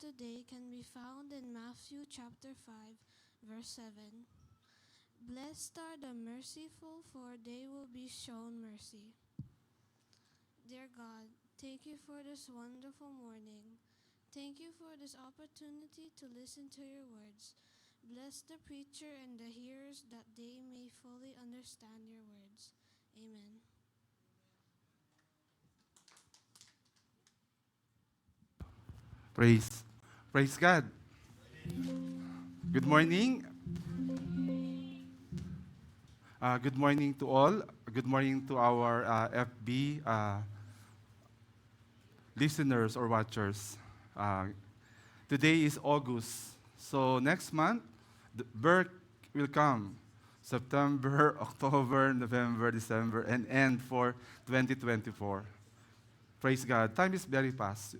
today can be found in Matthew chapter 5, verse 7. Blessed are the merciful, for they will be shown mercy. Dear God, thank you for this wonderful morning. Thank you for this opportunity to listen to your words. Bless the preacher and the hearers that they may fully understand your words. Amen. Praise. Praise God. Good morning. Good morning to all. Good morning to our FB listeners or watchers. Today is August. So next month, the birth will come. September, October, November, December, and end for 2024. Praise God. Time is very fast.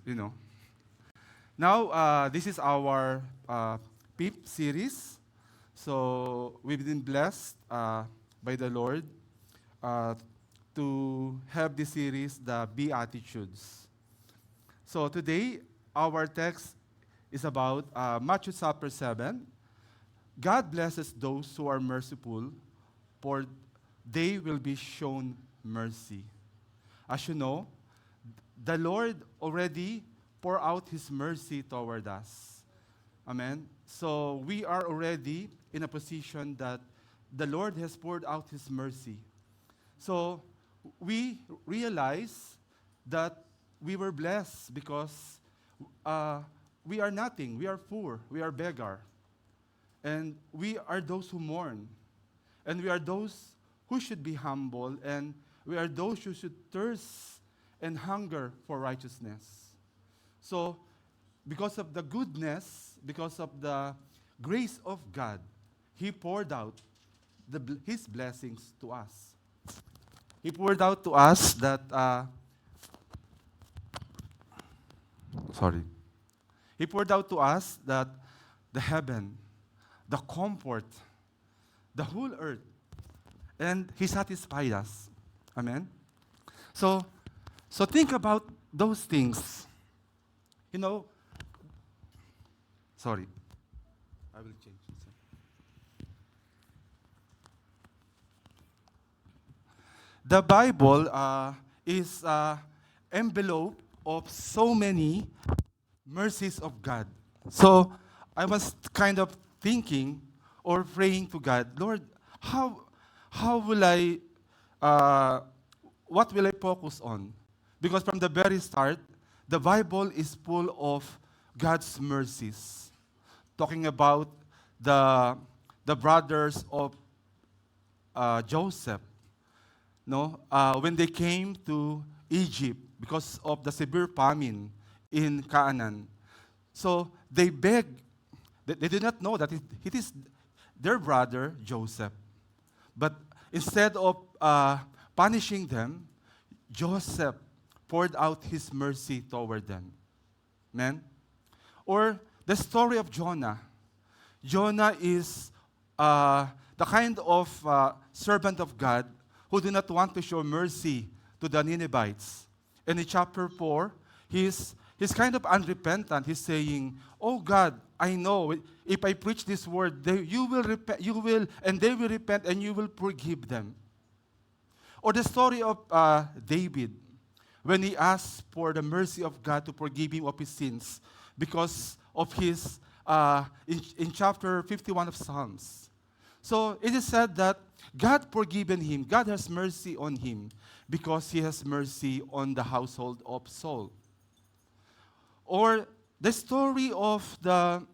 Now, this is our PIP series. So we've been blessed by the Lord uh, to have this series, the Beatitudes. So today, our text is about Matthew chapter 7. God blesses those who are merciful, for they will be shown mercy. As you know, the Lord already poured out His mercy toward us. Amen. So we are already in a position that the Lord has poured out His mercy. So we realize that we were blessed because we are nothing. We are poor. We are beggar. And we are those who mourn. And we are those who should be humble. And we are those who should thirst and hunger for righteousness. So, because of the goodness, because of the grace of God, He poured out His blessings to us. He poured out to us that, He poured out to us that the heaven, the comfort, the whole earth, and He satisfied us. Amen? So think about those things. You know, sorry, I will change it. The Bible is envelope of so many mercies of God. So I was kind of thinking or praying to God, Lord, how will what will I focus on? Because from the very start, the Bible is full of God's mercies. Talking about the brothers of Joseph, no, when they came to Egypt because of the severe famine in Canaan. So they begged. They did not know that it is their brother Joseph. But instead of punishing them, Joseph poured out his mercy toward them. Amen? Or the story of Jonah. Jonah is the kind of servant of God who did not want to show mercy to the Ninevites. And in chapter 4, he's kind of unrepentant. He's saying, "Oh God, I know if I preach this word, you will repent, and they will repent, and you will forgive them." Or the story of David, when he asked for the mercy of God to forgive him of his sins because of his, in chapter 51 of Psalms. So it is said that God forgiven him, God has mercy on him because He has mercy on the household of Saul. Or the story of the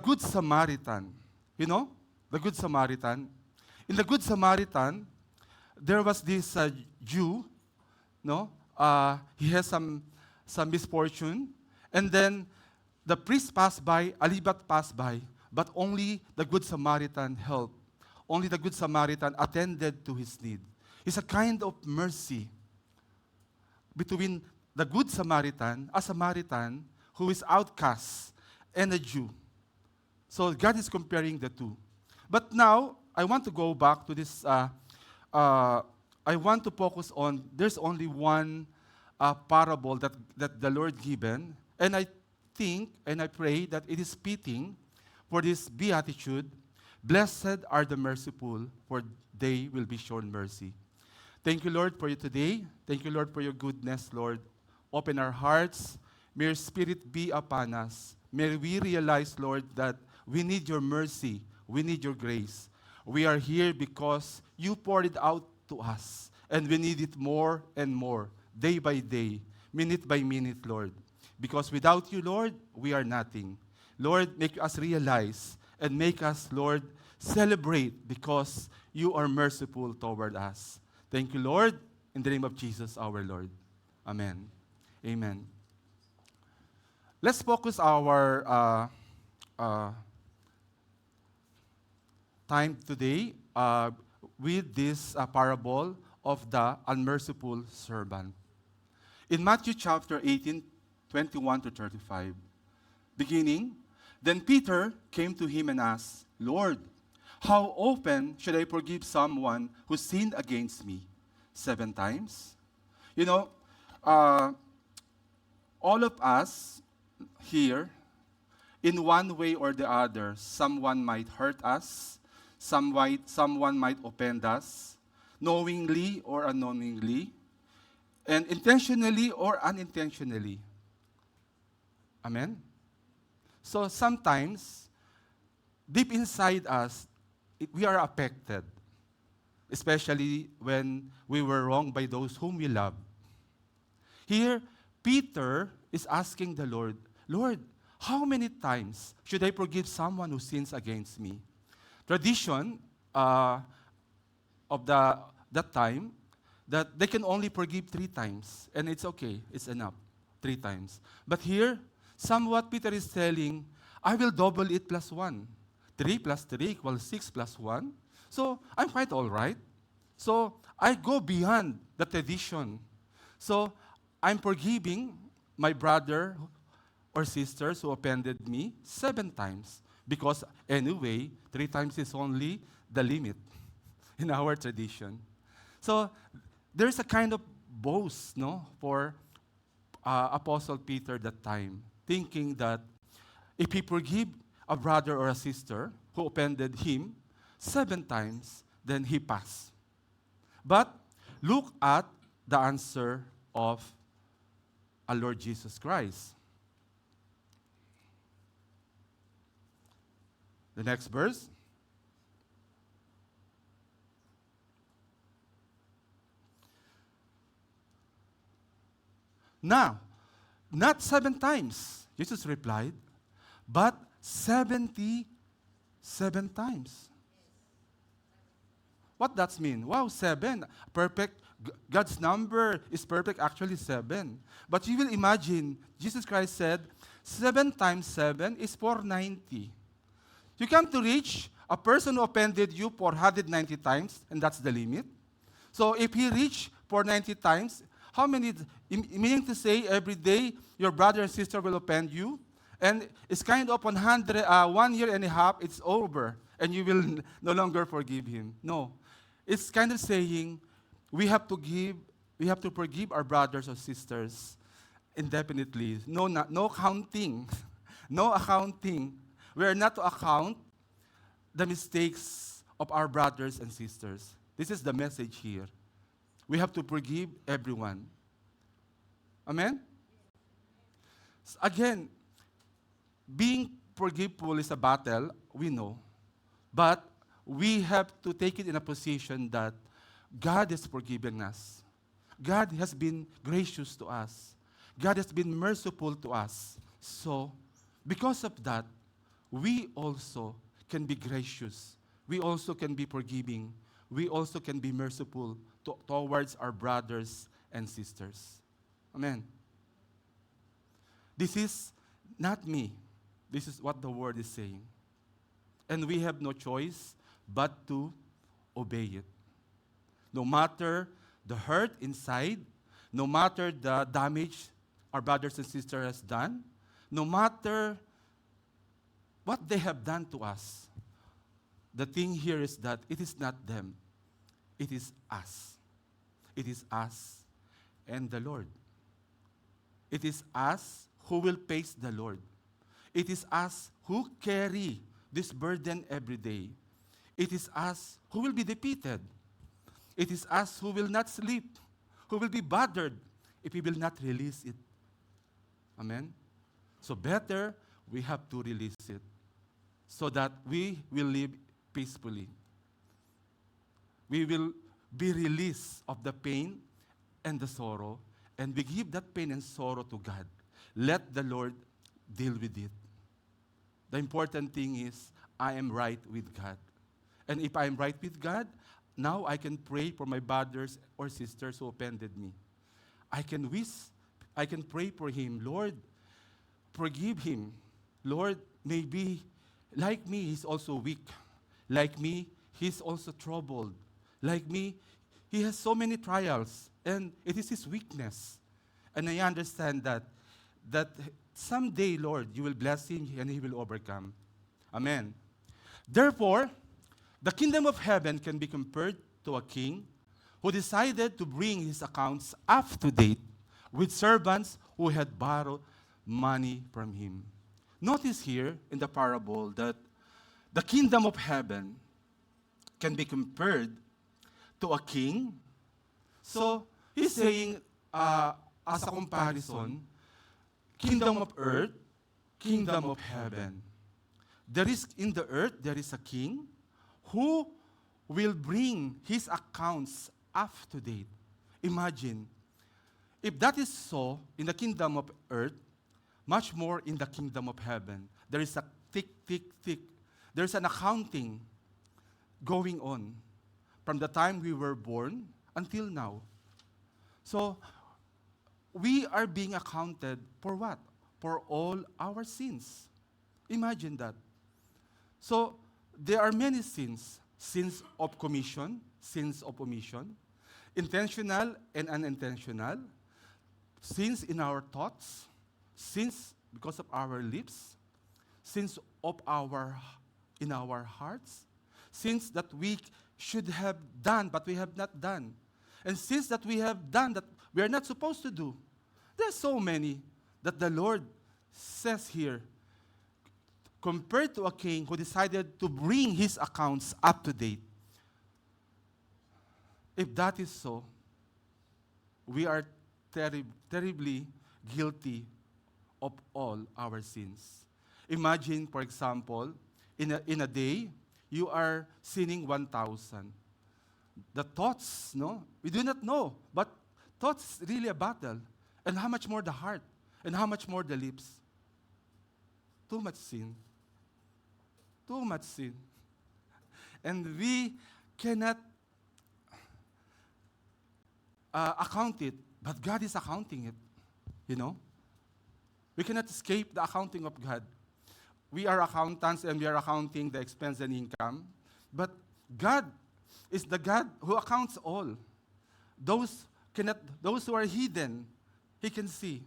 Good Samaritan. You know, the Good Samaritan. In the Good Samaritan, there was this Jew, no? He has some misfortune, and then the priest passed by, a Levite passed by, but only the Good Samaritan helped. Only the Good Samaritan attended to his need. It's a kind of mercy between the Good Samaritan, a Samaritan who is outcast, and a Jew. So God is comparing the two. But now, I want to go back to this. I want to focus on, there's only one parable that the Lord given, and I think and I pray that it is fitting for this beatitude. Blessed are the merciful, for they will be shown mercy. Thank you, Lord, for you today. Thank you, Lord, for your goodness, Lord. Open our hearts. May your Spirit be upon us. May we realize, Lord, that we need your mercy. We need your grace. We are here because you poured it out to us, and we need it more and more, day by day, minute by minute, Lord. Because without you, Lord, we are nothing. Lord, make us realize and make us, Lord, celebrate because you are merciful toward us. Thank you, Lord, in the name of Jesus, our Lord. Amen. Amen. Let's focus our time today with this parable of the unmerciful servant. In Matthew chapter 18, 21 to 35, beginning, then Peter came to him and asked, Lord, how often should I forgive someone who sinned against me? 7 times? You know, all of us here, in one way or the other, someone might hurt us, someone might offend us, knowingly or unknowingly, and intentionally or unintentionally. Amen? So sometimes, deep inside us, we are affected, especially when we were wronged by those whom we love. Here, Peter is asking the Lord, Lord, how many times should I forgive someone who sins against me? Tradition of that time, that they can only forgive 3 times, and it's okay, it's enough, 3 times. But here, somewhat Peter is telling, I will double it plus 1. 3 plus 3 equals 6 plus 1. So I'm quite all right. So I go beyond the tradition. So I'm forgiving my brother or sisters who offended me 7 times. Because anyway, 3 times is only the limit in our tradition. So there's a kind of boast, no, for Apostle Peter that time, thinking that if he forgive a brother or a sister who offended him 7 times, then he passed. But look at the answer of our Lord Jesus Christ. The next verse. Now, not 7 times, Jesus replied, but 77 times. What does mean? Wow, 7. Perfect. God's number is perfect, actually 7. But you will imagine, Jesus Christ said, 7 times 7 is 490. You come to reach a person who offended you 490 times, and that's the limit. So if he reached 490 times, how many, meaning to say every day your brother and sister will offend you, and it's kind of 1 year and a half, it's over, and you will no longer forgive him. No. It's kind of saying we have to forgive our brothers or sisters indefinitely. No counting. No accounting. We are not to account the mistakes of our brothers and sisters. This is the message here. We have to forgive everyone. Amen? Again, being forgiveful is a battle, we know. But we have to take it in a position that God has forgiven us. God has been gracious to us. God has been merciful to us. So, because of that, we also can be gracious. We also can be forgiving. We also can be merciful towards our brothers and sisters. Amen. This is not me. This is what the word is saying. And we have no choice but to obey it. No matter the hurt inside, no matter the damage our brothers and sisters has done, no matter what they have done to us, the thing here is that it is not them. It is us. It is us and the Lord. It is us who will face the Lord. It is us who carry this burden every day. It is us who will be defeated. It is us who will not sleep, who will be bothered if we will not release it. Amen? So better we have to release it so that we will live peacefully. We will be released of the pain and the sorrow, and we give that pain and sorrow to God. Let the Lord deal with it. The important thing is, I am right with God. And if I am right with God, now I can pray for my brothers or sisters who offended me. I can pray for him. Lord, forgive him. Lord, maybe like me, he's also weak. Like me, he's also troubled. Like me, he has so many trials, and it is his weakness. And I understand that someday, Lord, you will bless him and he will overcome. Amen. Therefore, the kingdom of heaven can be compared to a king who decided to bring his accounts up to date with servants who had borrowed money from him. Notice here in the parable that the kingdom of heaven can be compared to a king. So, he's saying, as a comparison, kingdom of earth, kingdom of heaven. There is in the earth, there is a king who will bring his accounts up to date. Imagine, if that is so in the kingdom of earth, much more in the kingdom of heaven. There is a tick. There's an accounting going on from the time we were born until now. So, we are being accounted for what? For all our sins. Imagine that. So, there are many sins. Sins of commission, sins of omission, intentional and unintentional, sins in our thoughts, sins because of our lips, sins in our hearts, sins that we should have done but we have not done, and sins that we have done that we are not supposed to do. There are so many that the Lord says here, compared to a king who decided to bring his accounts up to date. If that is so, we are terribly guilty of all our sins. Imagine, for example, in a day, you are sinning 1,000. The thoughts, no? We do not know, but thoughts is really a battle. And how much more the heart? And how much more the lips? Too much sin. Too much sin. And we cannot account it, but God is accounting it, you know? We cannot escape the accounting of God. We are accountants and we are accounting the expense and income, but God is the God who accounts all. Those who are hidden, He can see.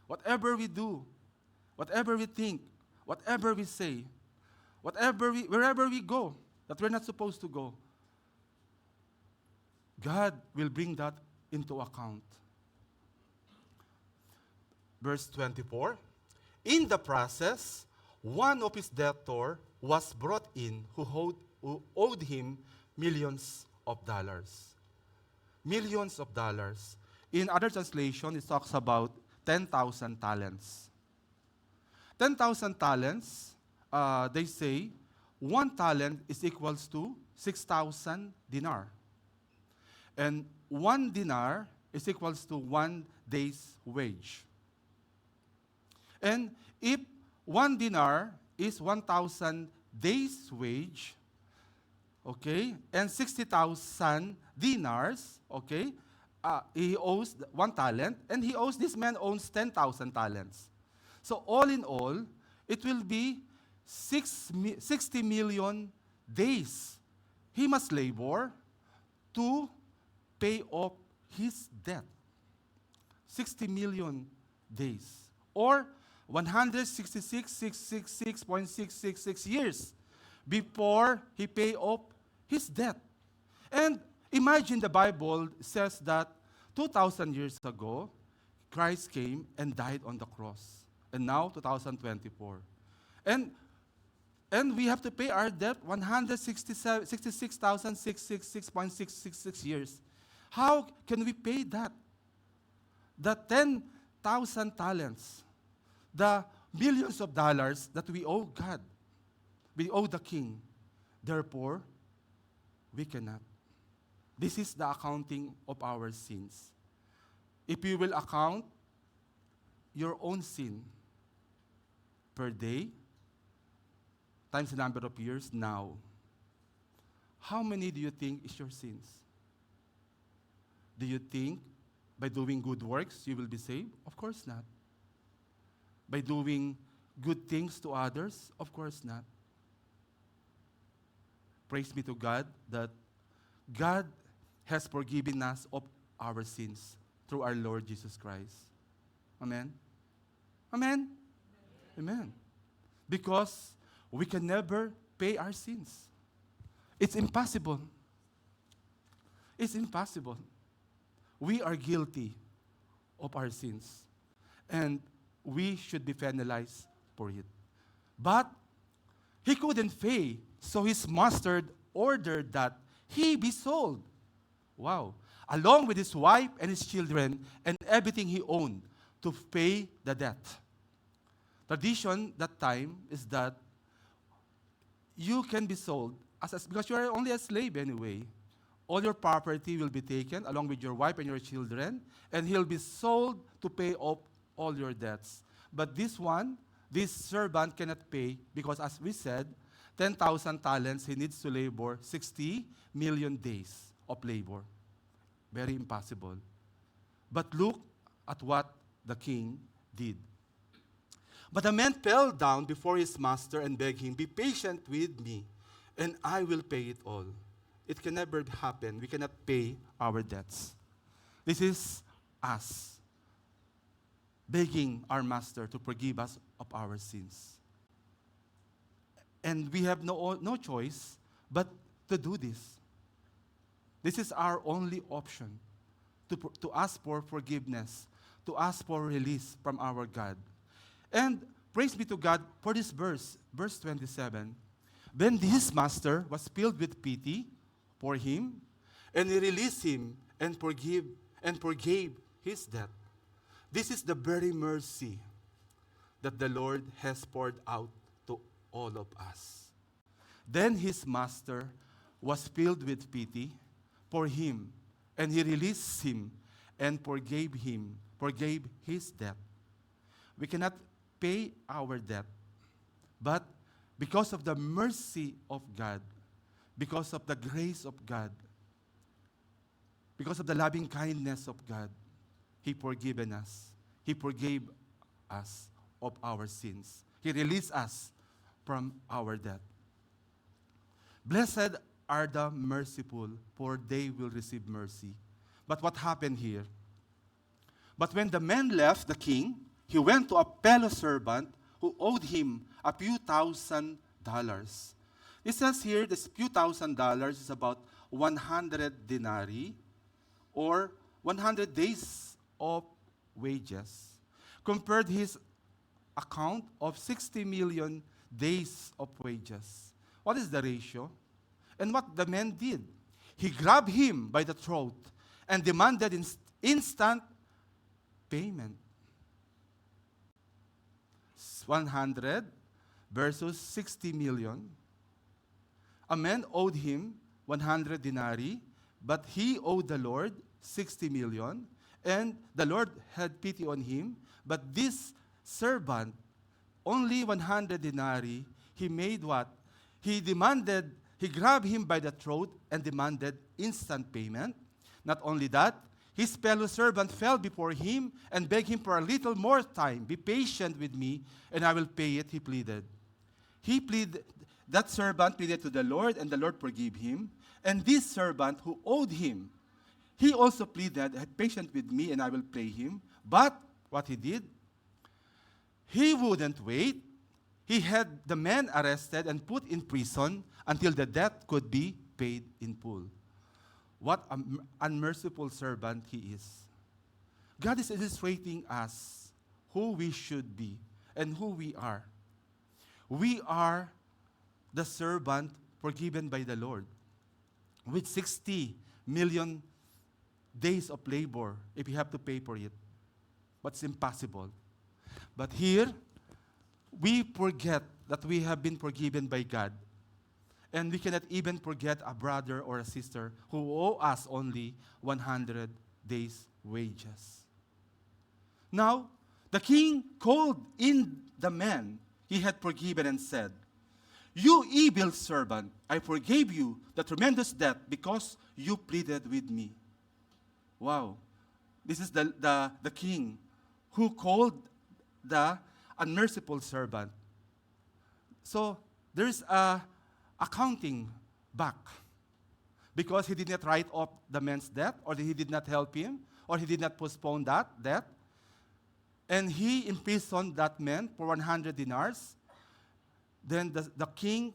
Whatever we do, whatever we think, whatever we say, wherever we go, that we're not supposed to go, God will bring that into account. Verse 24, in the process, one of his debtors was brought in who owed him millions of dollars. Millions of dollars. In other translation, it talks about 10,000 talents. 10,000 talents, they say, 1 talent is equals to 6,000 dinar. And 1 dinar is equals to 1 day's wage. And if 1 dinar is 1,000 days' wage, okay, and 60,000 dinars, okay, he owes 1 talent, and this man owns 10,000 talents. So all in all, it will be 60 million days he must labor to pay off his debt. 60 million days. Or 166,666.666 years before he pay off his debt. And imagine the Bible says that 2,000 years ago, Christ came and died on the cross. And now, 2024. And we have to pay our debt 166,666.666 years. How can we pay that? The 10,000 talents, the millions of dollars that we owe God, we owe the King. Therefore, we cannot. This is the accounting of our sins. If you will account your own sin per day, times the number of years now, how many do you think is your sins? Do you think by doing good works you will be saved? Of course not. By doing good things to others? Of course not. Praise be to God that God has forgiven us of our sins through our Lord Jesus Christ. Amen? Amen? Amen. Because we can never pay our sins. It's impossible. It's impossible. We are guilty of our sins. And we should be penalized for it. But he couldn't pay, so his master ordered that he be sold. Wow. Along with his wife and his children and everything he owned to pay the debt. Tradition that time is that you can be sold because you are only a slave anyway. All your property will be taken along with your wife and your children, and he'll be sold to pay off all your debts. But this servant cannot pay because, as we said, 10,000 talents, he needs to labor 60 million days of labor. Very impossible. But look at what the king did. But the man fell down before his master and begged him, "Be patient with me, and I will pay it all." It can never happen. We cannot pay our debts. This is us begging our master to forgive us of our sins. And we have no choice but to do this. This is our only option, to ask for forgiveness, to ask for release from our God. And praise be to God for this verse 27. Then his master was filled with pity for him, and he released him and forgave his debt. This is the very mercy that the Lord has poured out to all of us. Then his master was filled with pity for him, and he released him and forgave his debt. We cannot pay our debt, but because of the mercy of God, because of the grace of God, because of the loving kindness of God, he forgiven us. He forgave us of our sins. He released us from our debt. Blessed are the merciful, for they will receive mercy. But what happened here? But when the man left the king, he went to a fellow servant who owed him a few $1,000s. It says here, this few $1,000s is about 100 denarii, or 100 days of wages. Compared his account of 60 million days of wages. What is the ratio? And what the man did? He grabbed him by the throat and demanded instant payment. 100 versus 60 million. A man owed him 100 denarii, but he owed the Lord 60 million, and the Lord had pity on him. But this servant, only 100 denarii, he made what? He grabbed him by the throat and demanded instant payment. Not only that, his fellow servant fell before him and begged him for a little more time. "Be patient with me, and I will pay it," he pleaded. That servant pleaded to the Lord, and the Lord forgave him. And this servant who owed him, he also pleaded, "Have patience with me, and I will pay him." But what he did? He wouldn't wait. He had the man arrested and put in prison until the debt could be paid in full. What an unmerciful servant he is. God is illustrating us who we should be and who we are. We are the servant forgiven by the Lord with 60 million days of labor if you have to pay for it. But it's impossible. But here, we forget that we have been forgiven by God. And we cannot even forget a brother or a sister who owe us only 100 days' wages. Now, the king called in the man he had forgiven and said, "You evil servant, I forgave you the tremendous debt because you pleaded with me." Wow. This is the king who called the unmerciful servant. So, there's a accounting back because he did not write off the man's debt, or he did not help him, or he did not postpone that debt. And he imprisoned that man for 100 dinars. Then the king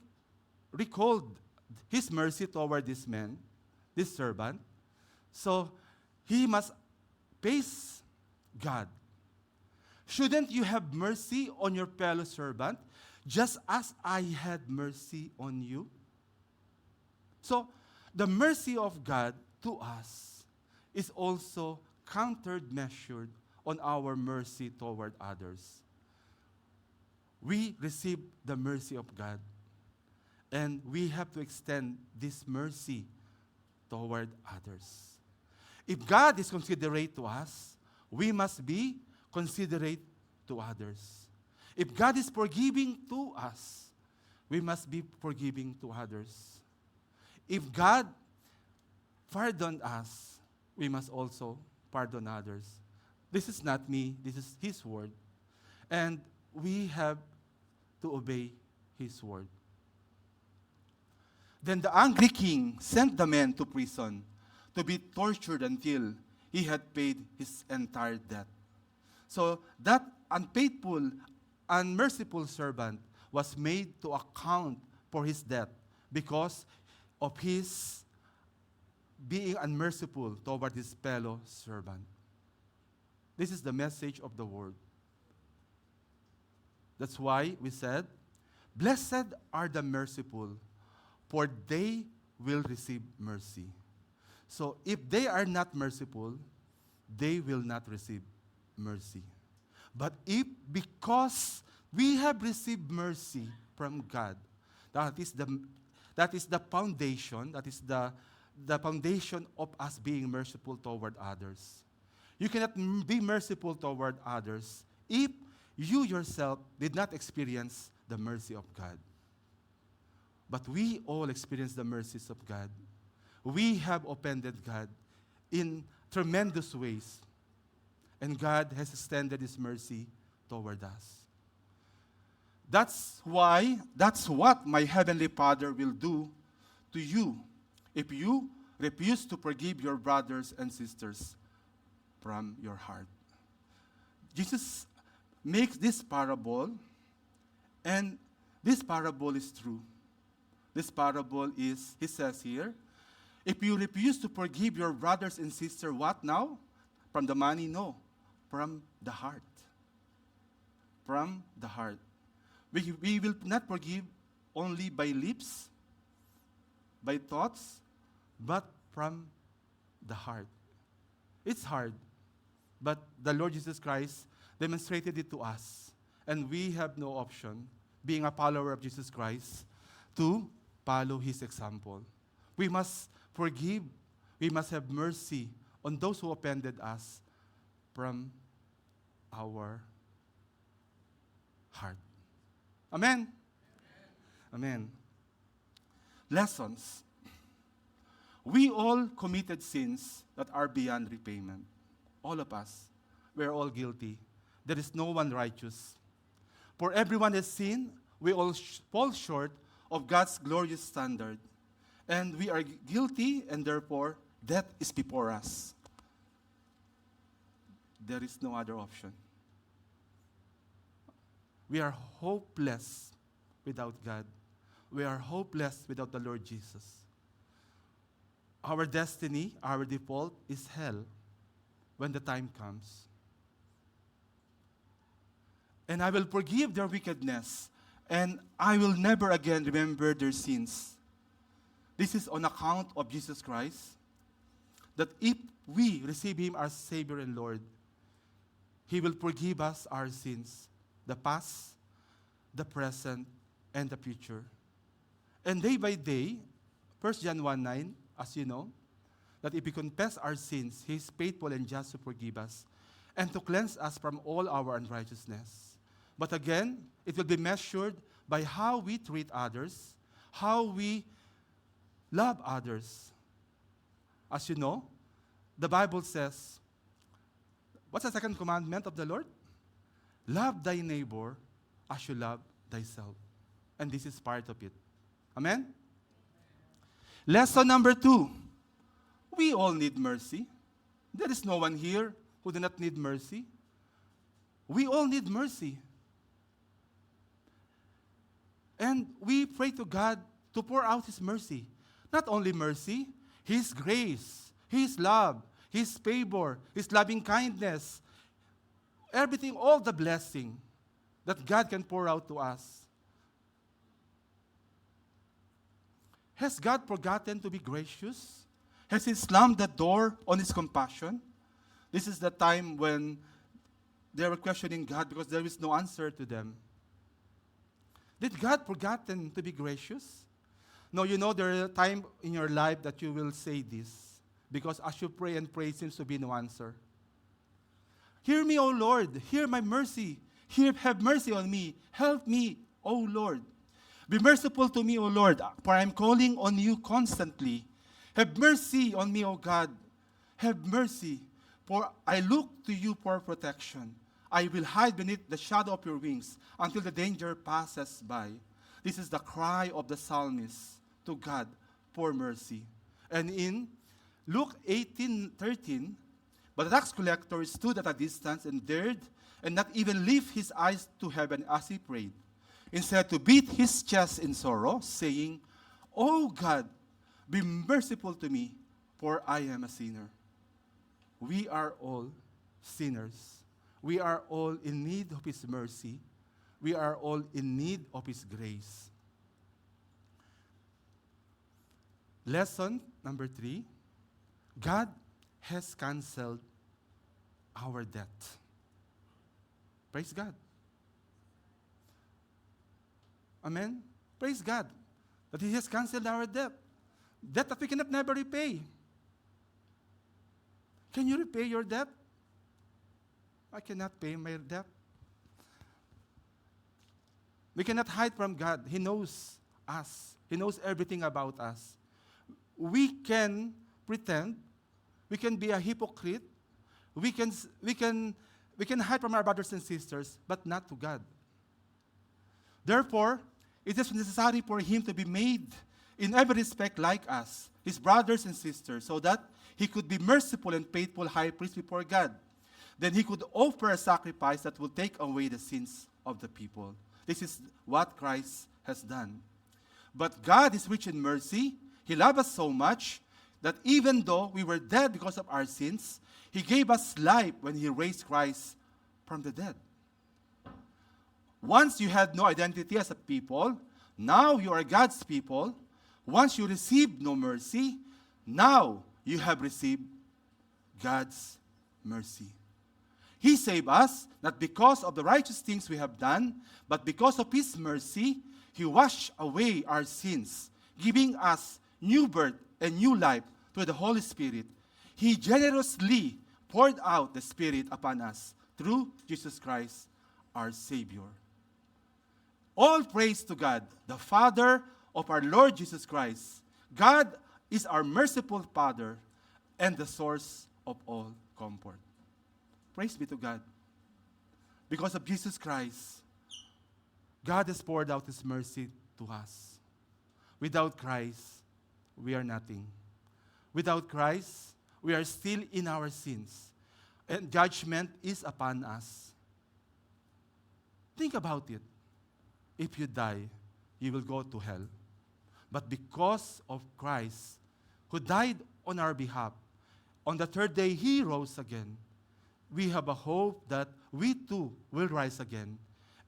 recalled his mercy toward this man, this servant. So he must face God. Shouldn't you have mercy on your fellow servant, just as I had mercy on you? So the mercy of God to us is also counter-measured on our mercy toward others. We receive the mercy of God, and we have to extend this mercy toward others. If God is considerate to us, we must be considerate to others. If God is forgiving to us, we must be forgiving to others. If God pardoned us, we must also pardon others. This is not me, this is His word. And we have to obey His word. Then the angry king sent the man to prison to be tortured until he had paid his entire debt. So that unfaithful, unmerciful servant was made to account for his debt because of his being unmerciful toward his fellow servant. This is the message of the word. That's why we said, "Blessed are the merciful, for they will receive mercy." So if they are not merciful, they will not receive mercy. But if because we have received mercy from God, that is the foundation, that is the foundation of us being merciful toward others. You cannot be merciful toward others if you yourself did not experience the mercy of God. But we all experience the mercies of God. We have offended God in tremendous ways. And God has extended His mercy toward us. That's what my Heavenly Father will do to you if you refuse to forgive your brothers and sisters from your heart. Jesus makes this parable, and this parable is true. This parable is, He says here, if you refuse to forgive your brothers and sisters, what now? From the money? No. From the heart. From the heart. We will not forgive only by lips, by thoughts, but from the heart. It's hard, but the Lord Jesus Christ demonstrated it to us, and we have no option, being a follower of Jesus Christ, to follow His example. We must forgive, we must have mercy on those who offended us from our heart. Amen? Amen. Lessons. We all committed sins that are beyond repayment. All of us. We're all guilty. There is no one righteous. For everyone has sinned, we all fall short of God's glorious standard. And we are guilty, and therefore, death is before us. There is no other option. We are hopeless without God. We are hopeless without the Lord Jesus. Our destiny, our default is hell. when the time comes. And I will forgive their wickedness, and I will never again remember their sins. This is on account of Jesus Christ, that if we receive Him as Savior and Lord, He will forgive us our sins, the past, the present, and the future. And day by day, 1 John 1:9, as you know, that if we confess our sins, He is faithful and just to forgive us and to cleanse us from all our unrighteousness. But again, it will be measured by how we treat others, how we love others. As you know, the Bible says, what's the second commandment of the Lord? Love thy neighbor as you love thyself. And this is part of it. Amen? Lesson number 2. We all need mercy. There is no one here who do not need mercy. We all need mercy. And we pray to God to pour out His mercy. Not only mercy, His grace, His love, His favor, His loving kindness, everything, all the blessing that God can pour out to us. Has God forgotten to be gracious? Has He slammed the door on His compassion? This is the time when they were questioning God because there is no answer to them. Did God forgotten to be gracious? No, you know there is a time in your life that you will say this because as you pray and pray, seems to be no answer. Hear me, O Lord. Hear my mercy. Have mercy on me. Help me, O Lord. Be merciful to me, O Lord, for I am calling on you constantly. Have mercy on me, O God. Have mercy, for I look to you for protection. I will hide beneath the shadow of your wings until the danger passes by. This is the cry of the psalmist to God for mercy. And in Luke 18:13, but the tax collector stood at a distance and dared and not even lift his eyes to heaven as he prayed. Instead to beat his chest in sorrow, saying, "O God, be merciful to me, for I am a sinner." We are all sinners. We are all in need of His mercy. We are all in need of His grace. Lesson number 3, God has canceled our debt. Praise God. Amen? Praise God that He has canceled our debt. Debt that we cannot never repay. Can you repay your debt? I cannot pay my debt. We cannot hide from God. He knows us. He knows everything about us. We can pretend. We can be a hypocrite. We can hide from our brothers and sisters, but not to God. Therefore, it is necessary for Him to be made in every respect like us, His brothers and sisters, so that He could be merciful and faithful high priest before God. Then He could offer a sacrifice that will take away the sins of the people. This is what Christ has done. But God is rich in mercy. He loved us so much that even though we were dead because of our sins, He gave us life when He raised Christ from the dead. Once you had no identity as a people, now you are God's people. Once you received no mercy, now you have received God's mercy. He saved us, not because of the righteous things we have done, but because of His mercy. He washed away our sins, giving us new birth and new life through the Holy Spirit. He generously poured out the Spirit upon us through Jesus Christ, our Savior. All praise to God, the Father of our Lord Jesus Christ. God is our merciful Father and the source of all comfort. Praise be to God. Because of Jesus Christ, God has poured out His mercy to us. Without Christ, we are nothing. Without Christ, we are still in our sins. And judgment is upon us. Think about it. If you die, you will go to hell. But because of Christ, who died on our behalf, on the third day He rose again. we have a hope that we too will rise again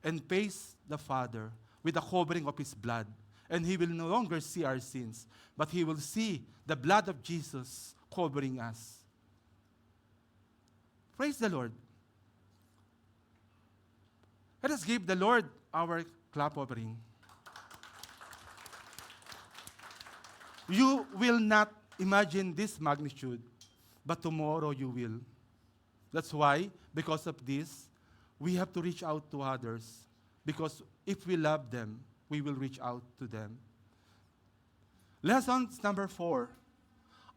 and face the Father with the covering of His blood. And He will no longer see our sins, but He will see the blood of Jesus covering us. Praise the Lord. Let us give the Lord our clap offering. You will not imagine this magnitude, but tomorrow you will. That's why, because of this, we have to reach out to others. Because if we love them, we will reach out to them. Lesson number 4.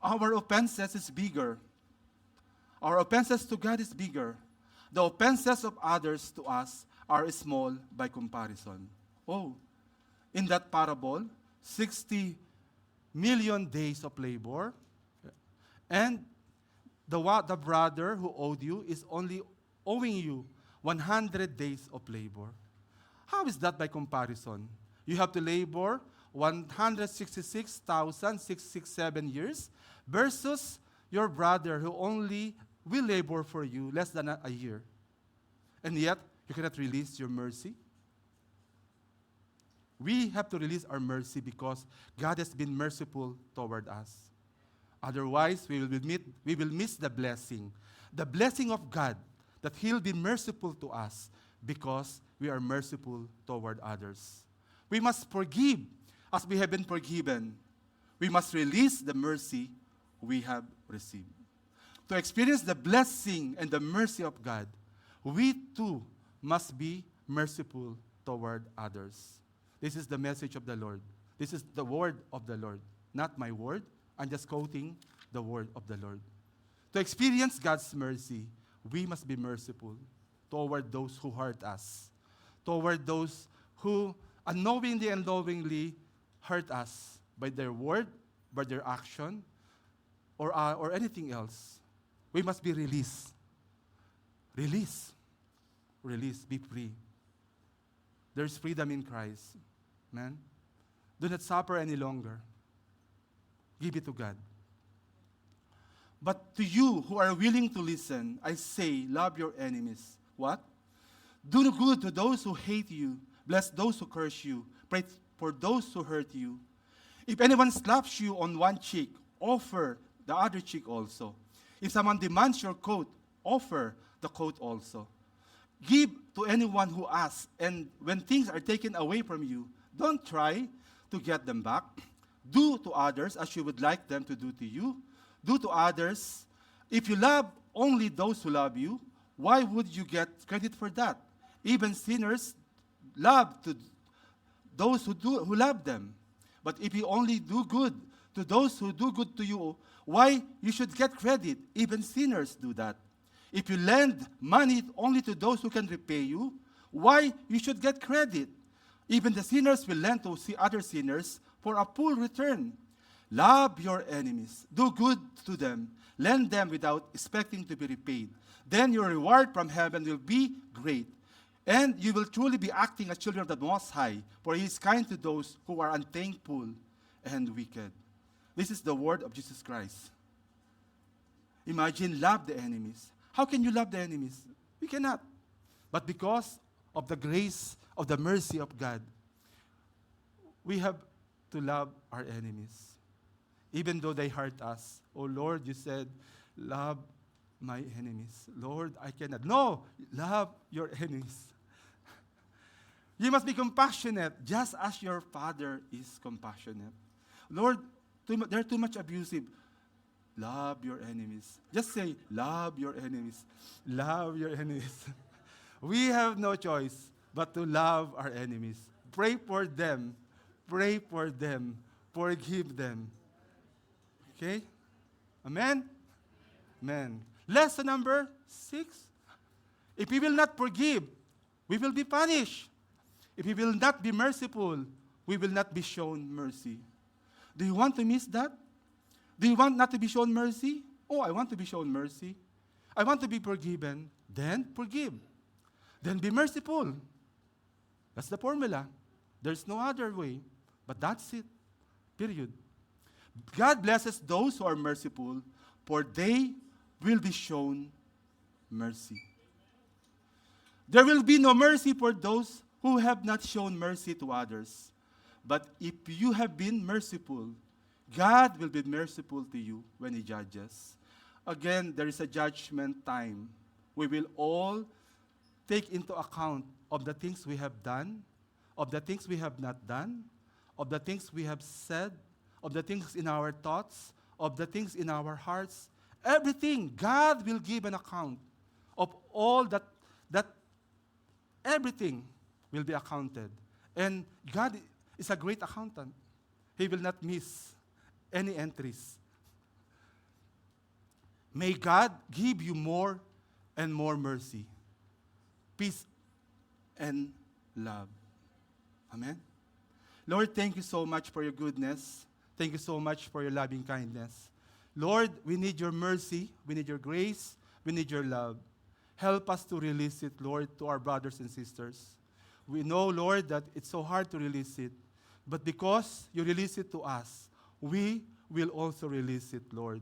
Our offenses is bigger. Our offenses to God is bigger. The offenses of others to us are small by comparison. Oh, in that parable, 60 million days of labor, and the brother who owed you is only owing you 100 days of labor. How is that by comparison? You have to labor 166,667 years versus your brother who only will labor for you less than a year. And yet, you cannot release your mercy. We have to release our mercy because God has been merciful toward us. Otherwise, we will miss the blessing of God, that He'll be merciful to us because we are merciful toward others. We must forgive as we have been forgiven. We must release the mercy we have received. To experience the blessing and the mercy of God, we too must be merciful toward others. This is the message of the Lord. This is the word of the Lord, not my word. I'm just quoting the word of the Lord. To experience God's mercy, we must be merciful toward those who hurt us, toward those who unknowingly and knowingly hurt us by their word, by their action, or anything else. We must be released. Release. Release. Be free. There's freedom in Christ. Man, do not suffer any longer. Give it to God. But to you who are willing to listen, I say, love your enemies. What? Do good to those who hate you. Bless those who curse you. Pray for those who hurt you. If anyone slaps you on one cheek, offer the other cheek also. If someone demands your coat, offer the coat also. Give to anyone who asks, and when things are taken away from you, don't try to get them back. Do to others as you would like them to do to you. Do to others. If you love only those who love you, why would you get credit for that? Even sinners love to those who love them. But if you only do good to those who do good to you, why you should get credit? Even sinners do that. If you lend money only to those who can repay you, why you should get credit? Even the sinners will lend to see other sinners for a full return. Love your enemies. Do good to them. Lend them without expecting to be repaid. Then your reward from heaven will be great. And you will truly be acting as children of the Most High, for He is kind to those who are unthankful and wicked. This is the word of Jesus Christ. Imagine, love the enemies. How can you love the enemies? We cannot. But because of the grace of the mercy of God, we have to love our enemies. Even though they hurt us. Oh Lord, you said, love my enemies. Lord, I cannot. No, love your enemies. You must be compassionate, just as your Father is compassionate. Lord, they're too much abusive. Love your enemies. Just say, love your enemies. Love your enemies. We have no choice but to love our enemies. Pray for them. Pray for them. Forgive them. Okay? Amen? Amen. Lesson number 6. If we will not forgive, we will be punished. If we will not be merciful, we will not be shown mercy. Do you want to miss that? Do you want not to be shown mercy? Oh, I want to be shown mercy. I want to be forgiven. Then forgive. Then be merciful. That's the formula. There's no other way. But that's it. Period. God blesses those who are merciful, for they will be shown mercy. There will be no mercy for those who have not shown mercy to others. But if you have been merciful, God will be merciful to you when He judges. Again, there is a judgment time. We will all take into account of the things we have done, of the things we have not done, of the things we have said, of the things in our thoughts, of the things in our hearts. Everything, God will give an account of all that everything will be accounted. And God is a great accountant. He will not miss any entries. May God give you more and more mercy, peace, and love. Amen? Lord, thank you so much for your goodness. Thank you so much for your loving kindness. Lord, we need your mercy. We need your grace. We need your love. Help us to release it, Lord, to our brothers and sisters. We know, Lord, that it's so hard to release it. But because you release it to us, we will also release it, Lord,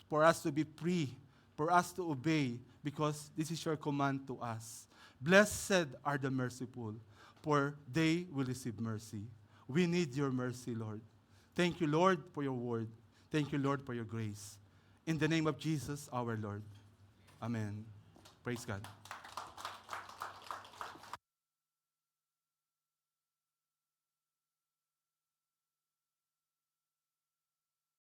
for us to be free, for us to obey, because this is your command to us. Blessed are the merciful, for they will receive mercy. We need your mercy, Lord. Thank you, Lord, for your word. Thank you, Lord, for your grace. In the name of Jesus, our Lord. Amen. Praise God.